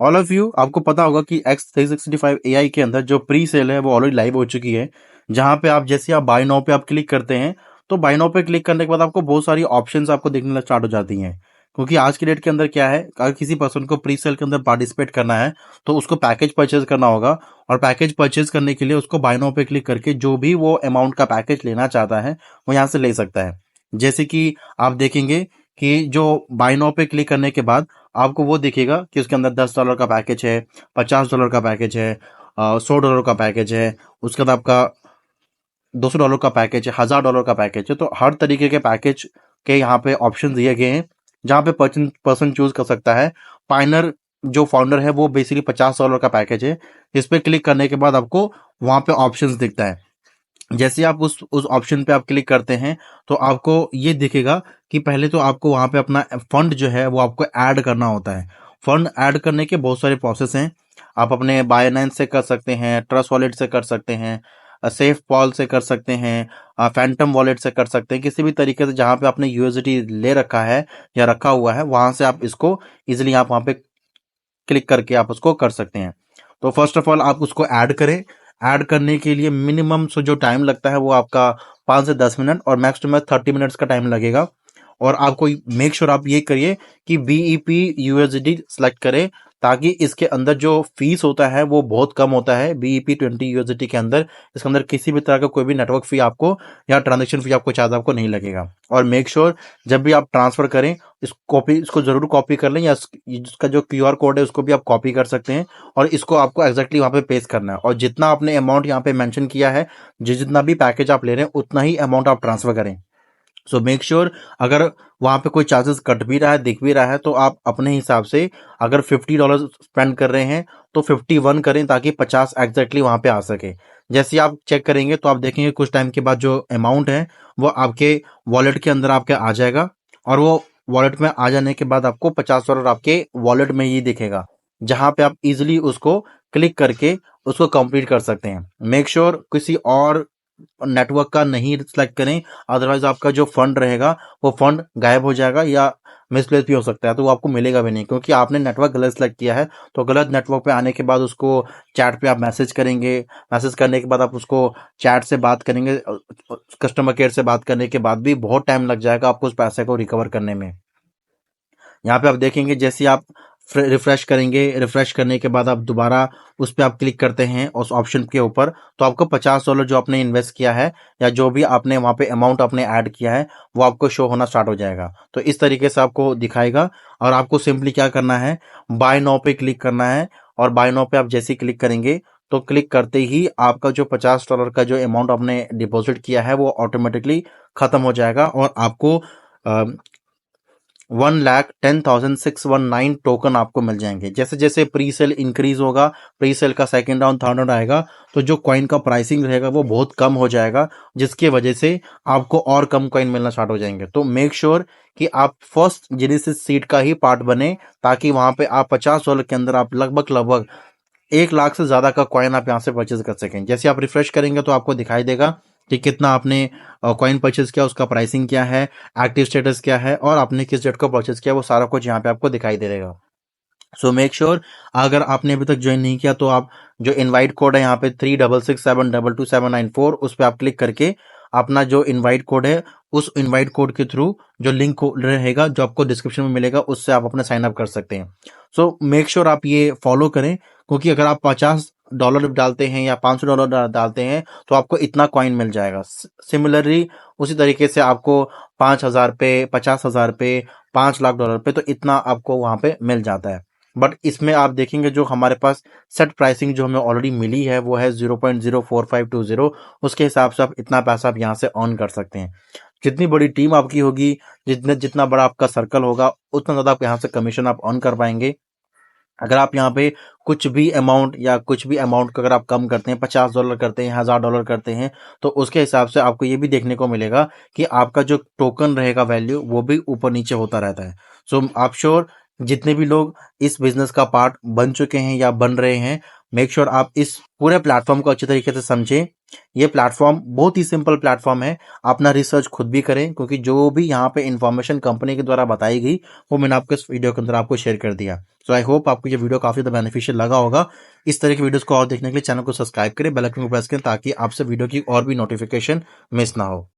All of you, आपको पता होगा कि X365 AI के अंदर जो प्री सेल है वो ऑलरेडी लाइव हो चुकी है, जहां पे आप जैसे आप बाय नाउ पे आप क्लिक करते हैं, तो बाय नाउ पे क्लिक करने के बाद आपको बहुत सारी ऑप्शंस आपको देखने लग स्टार्ट हो जाती हैं। क्योंकि आज की डेट के अंदर क्या है, अगर किसी पर्सन को प्री सेल के अंदर पार्टिसिपेट करना है तो उसको पैकेज परचेज करना होगा, और पैकेज परचेज करने के लिए उसको बाय नाउ पे क्लिक करके जो भी वो अमाउंट का पैकेज लेना चाहता है वो यहाँ से ले सकता है। जैसे कि आप देखेंगे कि जो बाय नाउ पे क्लिक करने के बाद आपको वो दिखेगा कि उसके अंदर $10 का पैकेज है, $50 का पैकेज है, $100 का पैकेज है, उसके बाद आपका $200 का पैकेज है, $1000 का पैकेज है। तो हर तरीके के पैकेज के यहाँ पे ऑप्शन दिए गए हैं, जहाँ पे पर्सन चूज कर सकता है। पाइनर जो फाउंडर है वो बेसिकली $50 का पैकेज है। इस पे क्लिक करने के बाद आपको वहाँ पे ऑप्शंस दिखता है। जैसे आप उस ऑप्शन पे आप क्लिक करते हैं तो आपको ये दिखेगा कि पहले तो आपको वहां पे अपना फंड जो है वो आपको ऐड करना होता है। फंड ऐड करने के बहुत सारे प्रोसेस हैं। आप अपने बायनांस से कर सकते हैं, ट्रस्ट वॉलेट से कर सकते हैं, सेफ पॉल से कर सकते हैं, फैंटम वॉलेट से कर सकते हैं। किसी भी तरीके से जहां पे आपने यूएसडी ले रखा है या रखा हुआ है वहां से आप इसको इजिली आप वहां पे क्लिक करके आप उसको कर सकते हैं। तो फर्स्ट ऑफ ऑल आप उसको ऐड करें। ऐड करने के लिए मिनिमम से जो टाइम लगता है वो आपका 5 से 10 मिनट और मैक्स टू मैक्स 30 मिनट्स का टाइम लगेगा। और आपको मेक श्योर आप ये करिए कि BEP USD सेलेक्ट करें, ताकि इसके अंदर जो फीस होता है वो बहुत कम होता है। BEP 20 USD के अंदर, इसके अंदर किसी भी तरह का कोई भी नेटवर्क फी आपको या ट्रांजेक्शन फी आपको चार्ज आपको नहीं लगेगा। और मेक श्योर जब भी आप ट्रांसफर करें इसको जरूर कॉपी कर लें, या इसका जो QR कोड है उसको भी आप कॉपी कर सकते हैं, और इसको आपको एग्जैक्टली वहां पे पेस्ट करना है। और जितना आपने अमाउंट यहाँ पे मेंशन किया है, जितना भी पैकेज आप ले रहे हैं उतना ही अमाउंट आप ट्रांसफर करें। सो मेक श्योर अगर वहां पे कोई चार्जेस कट भी रहा है, दिख भी रहा है, तो आप अपने हिसाब से अगर $50 स्पेंड कर रहे हैं तो 51 करें, ताकि 50 एग्जैक्टली वहां पे आ सके। जैसे आप चेक करेंगे तो आप देखेंगे कुछ टाइम के बाद जो अमाउंट है वो आपके वॉलेट के अंदर आपके आ जाएगा, और वो वॉलेट में आ जाने के बाद आपको $50 आपके वॉलेट में ही दिखेगा, जहां पे आप इजिली उसको क्लिक करके उसको कंप्लीट कर सकते हैं। मेक श्योर किसी और नेटवर्क का नहीं सिलेक्ट करें, अदरवाइज आपका जो फंड रहेगा वो फंड गायब हो जाएगा या मिसप्लेस भी हो सकता है, तो वो आपको मिलेगा भी नहीं, क्योंकि आपने नेटवर्क गलत सेलेक्ट किया है। तो गलत नेटवर्क पे आने के बाद उसको चैट पे आप मैसेज करेंगे, मैसेज करने के बाद आप उसको चैट से बात करेंगे, कस्टमर केयर से बात करने के बाद भी बहुत टाइम लग जाएगा आपको उस पैसे को रिकवर करने में। यहाँ पे आप देखेंगे जैसे आप रिफ्रेश करेंगे, रिफ्रेश करने के बाद आप दोबारा उस पर आप क्लिक करते हैं उस ऑप्शन के ऊपर, तो आपको $50 जो आपने इन्वेस्ट किया है या जो भी आपने वहां पे अमाउंट आपने ऐड किया है वो आपको शो होना स्टार्ट हो जाएगा। तो इस तरीके से आपको दिखाएगा, और आपको सिंपली क्या करना है, बाय नाउ पे क्लिक करना है। और बाय नाउ पे आप जैसे ही क्लिक करेंगे तो क्लिक करते ही आपका जो $50 का जो अमाउंट आपने डिपॉजिट किया है वो ऑटोमेटिकली खत्म हो जाएगा, और आपको 1,10,619 टोकन आपको मिल जाएंगे। जैसे जैसे प्री सेल इंक्रीज होगा, प्री सेल का सेकंड राउंड थर्ड राउंड आएगा, तो जो कॉइन का प्राइसिंग रहेगा वो बहुत कम हो जाएगा, जिसकी वजह से आपको और कम कॉइन मिलना स्टार्ट हो जाएंगे। तो मेक श्योर कि आप फर्स्ट जेनेसिस सीड का ही पार्ट बने, ताकि वहां पे आप $50 के अंदर आप लगभग लगभग 1 लाख से ज्यादा का कॉइन आप यहाँ से परचेज कर सकें। जैसे आप रिफ्रेश करेंगे तो आपको दिखाई देगा कि कितना आपने कॉइन परचेज किया, उसका प्राइसिंग क्या है, एक्टिव स्टेटस क्या है, और आपने किस डेट को परचेज किया, वो सारा कुछ यहाँ पे आपको दिखाई दे देगा। सो मेक श्योर अगर आपने अभी तक ज्वाइन नहीं किया तो आप जो इनवाइट कोड है यहाँ पे 3667222794, उस पर आप क्लिक करके अपना जो इनवाइट कोड है उस इनवाइट कोड के थ्रू जो लिंक रहेगा जो आपको डिस्क्रिप्शन में मिलेगा उससे आप अपना साइन अप कर सकते हैं। सो मेक श्योर आप ये फॉलो करें, क्योंकि अगर आप $50 डालते हैं या $500 डालते हैं तो आपको इतना कॉइन मिल जाएगा। सिमिलरली उसी तरीके से आपको 5,000 पे, 50,000 पे, $5 लाख पे, तो इतना आपको वहां पे मिल जाता है। बट इसमें आप देखेंगे जो हमारे पास सेट प्राइसिंग जो हमें ऑलरेडी मिली है वो है 0.04520। उसके हिसाब से आप इतना पैसा आप यहाँ से अर्न कर सकते हैं। जितनी बड़ी टीम आपकी होगी, जितना बड़ा आपका सर्कल होगा, उतना ज्यादा आप यहाँ से कमीशन आप अर्न कर पाएंगे। अगर आप यहाँ पे कुछ भी अमाउंट या कुछ भी अमाउंट को अगर आप कम करते हैं, $50 करते हैं, $1,000 करते हैं, तो उसके हिसाब से आपको ये भी देखने को मिलेगा कि आपका जो टोकन रहेगा वैल्यू वो भी ऊपर नीचे होता रहता है। सो आप श्योर जितने भी लोग इस बिजनेस का पार्ट बन चुके हैं या बन रहे हैं मेक श्योर आप इस पूरे प्लेटफॉर्म को अच्छे तरीके से समझें। ये प्लेटफॉर्म बहुत ही सिंपल प्लेटफॉर्म है, अपना रिसर्च खुद भी करें, क्योंकि जो भी यहाँ पे इंफॉर्मेशन कंपनी के द्वारा बताई गई वो मैंने आपको इस वीडियो के अंदर आपको शेयर कर दिया। सो आई होप आपको ये वीडियो काफी ज़्यादा बेनिफिशियल लगा होगा। इस तरह की वीडियोस को और देखने के लिए चैनल को सब्सक्राइब करें, बेल आइकन को प्रेस करें, ताकि आपसे वीडियो की और भी नोटिफिकेशन मिस ना हो।